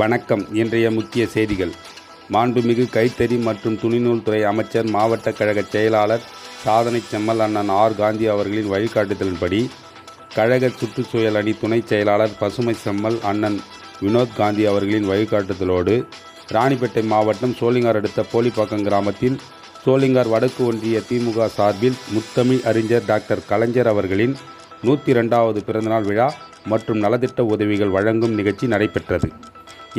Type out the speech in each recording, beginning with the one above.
வணக்கம். இன்றைய முக்கிய செய்திகள். மாண்புமிகு கைத்தறி மற்றும் துணிநூல் துறை அமைச்சர், மாவட்ட கழக செயலாளர், சாதனை செம்மல் அண்ணன் ஆர். காந்தி அவர்களின் வழிகாட்டுதலின்படி கழக சுற்றுச்சூழல் அணி துணை செயலாளர் பசுமை செம்மல் அண்ணன் வினோத் காந்தி அவர்களின் வழிகாட்டுதலோடு ராணிப்பேட்டை மாவட்டம் சோளிங்கார் அடுத்த போலிப்பாக்கம் கிராமத்தில் சோளிங்கார் வடக்கு ஒன்றிய திமுக சார்பில் முத்தமிழ் அறிஞர் டாக்டர் கலைஞர் அவர்களின் 102வது பிறந்தநாள் விழா மற்றும் நலத்திட்ட உதவிகள் வழங்கும் நிகழ்ச்சி நடைபெற்றது.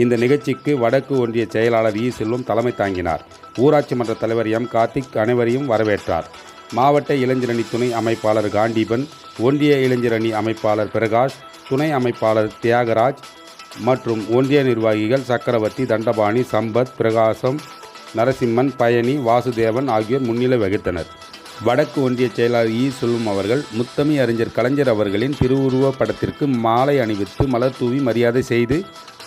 இந்த நிகழ்ச்சிக்கு வடக்கு ஒன்றிய செயலாளர் இ. செல்வம் தலைமை தாங்கினார். ஊராட்சி மன்ற தலைவர் எம். கார்த்திக் அனைவரையும் வரவேற்றார். மாவட்ட இளைஞரணி துணை அமைப்பாளர் காண்டீபன், ஒன்றிய இளைஞரணி அமைப்பாளர் பிரகாஷ், துணை அமைப்பாளர் தியாகராஜ் மற்றும் ஒன்றிய நிர்வாகிகள் சக்கரவர்த்தி, தண்டபாணி, சம்பத், பிரகாசம், நரசிம்மன், பயணி, வாசுதேவன் ஆகியோர் முன்னிலை வகித்தனர். வடக்கு ஒன்றிய செயலாளர் இ. செல்வம் அவர்கள் முத்தமிழ் அறிஞர் கலைஞர் அவர்களின் திருவுருவ படத்திற்கு மாலை அணிவித்து மலர் தூவி மரியாதை செய்து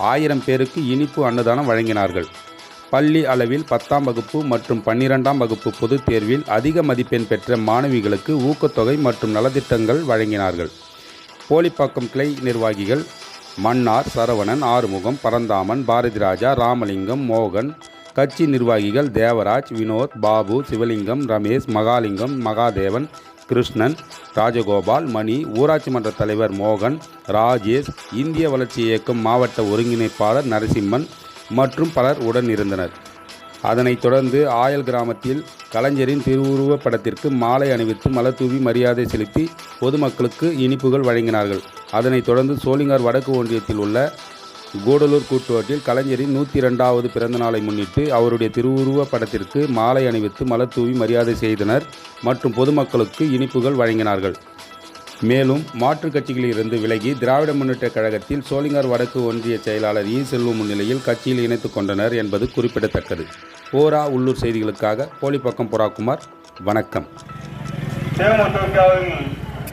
1000 பேருக்கு இனிப்பு அன்னதானம் வழங்கினார்கள். பள்ளி அளவில் 10ஆம் வகுப்பு மற்றும் 12ஆம் வகுப்பு பொதுத் தேர்வில் அதிக மதிப்பெண் பெற்ற மாணவிகளுக்கு ஊக்கத்தொகை மற்றும் நலத்திட்டங்கள் வழங்கினார்கள். போலிப்பாக்கம் கிளை நிர்வாகிகள் மன்னார், சரவணன், ஆறுமுகம், பரந்தாமன், பாரதிராஜா, ராமலிங்கம், மோகன், கட்சி நிர்வாகிகள் தேவராஜ், வினோத், பாபு, சிவலிங்கம், ரமேஷ், மகாலிங்கம், மகாதேவன், கிருஷ்ணன், ராஜகோபால், மணி, ஊராட்சி மன்ற தலைவர் மோகன், ராஜேஷ், இந்திய வளர்ச்சி இயக்கம் மாவட்ட ஒருங்கிணைப்பாளர் நரசிம்மன் மற்றும் பலர் உடன் இருந்தனர். அதனைத் தொடர்ந்து ஆயல் கிராமத்தில் கலைஞரின் திருவுருவ படத்திற்கு மாலை அணிவித்து மலர் தூவி மரியாதை செலுத்தி பொதுமக்களுக்கு இனிப்புகள் வழங்கினார்கள். அதனைத் தொடர்ந்து சோளிங்கார் வடக்கு ஒன்றியத்தில் உள்ள கூடலூர் கூட்டுரோட்டில் கலைஞரின் 102வது பிறந்த நாளை முன்னிட்டு அவருடைய திருவுருவ படத்திற்கு மாலை அணிவித்து மலர் தூவி மரியாதை செய்தனர் மற்றும் பொதுமக்களுக்கு இனிப்புகள் வழங்கினார்கள். மேலும் மாற்றுக் கட்சிகளில் இருந்து விலகி திராவிட முன்னேற்ற கழகத்தில் சோளிங்கார் வடக்கு ஒன்றிய செயலாளர் இ. செல்வம் முன்னிலையில் கட்சியில் இணைத்துக் கொண்டனர் என்பது குறிப்பிடத்தக்கது. போரா உள்ளூர் செய்திகளுக்காக போலிப்பாக்கம் புறாக்குமார். வணக்கம்.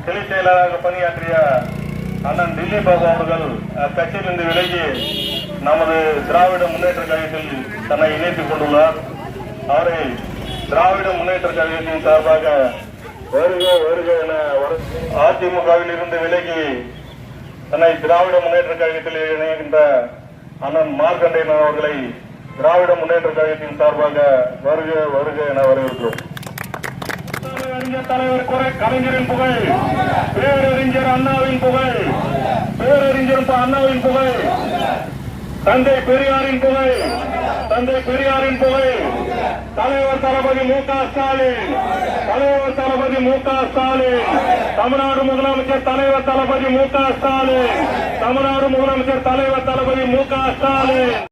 கிளை செயலாளராக பணியாற்றிய அண்ணன் டில்லி பாபு அவர்கள் கட்சியிலிருந்து விலகி நமது திராவிட முன்னேற்ற கழகத்தில் தன்னை இணைத்துக் கொண்டுள்ளார். அவரை திராவிட முன்னேற்ற கழகத்தின் சார்பாக வருக வருக என அதிமுகவில் இருந்து விலகி தன்னை திராவிட முன்னேற்ற கழகத்தில் இணைகின்ற அண்ணன் மார்க்கண்டேயன் அவர்களை திராவிட முன்னேற்ற கழகத்தின் சார்பாக வருக வருக என வரவேற்கிறோம். தலைவர் கலைஞரின் புகழ், பேரறிஞர் அண்ணாவின் புகழ், பேரறிஞர் அண்ணாவின் புகழ், தந்தை பெரியாரின் புகழ், தந்தை பெரியாரின் புகழ், தலைவர் தளபதி மு க ஸ்டாலின், தலைவர் தளபதி மு க ஸ்டாலின், தமிழ்நாடு முதலமைச்சர் தலைவர் தளபதி மு க ஸ்டாலின், தமிழ்நாடு முதலமைச்சர் தலைவர் தளபதி மு க ஸ்டாலின்.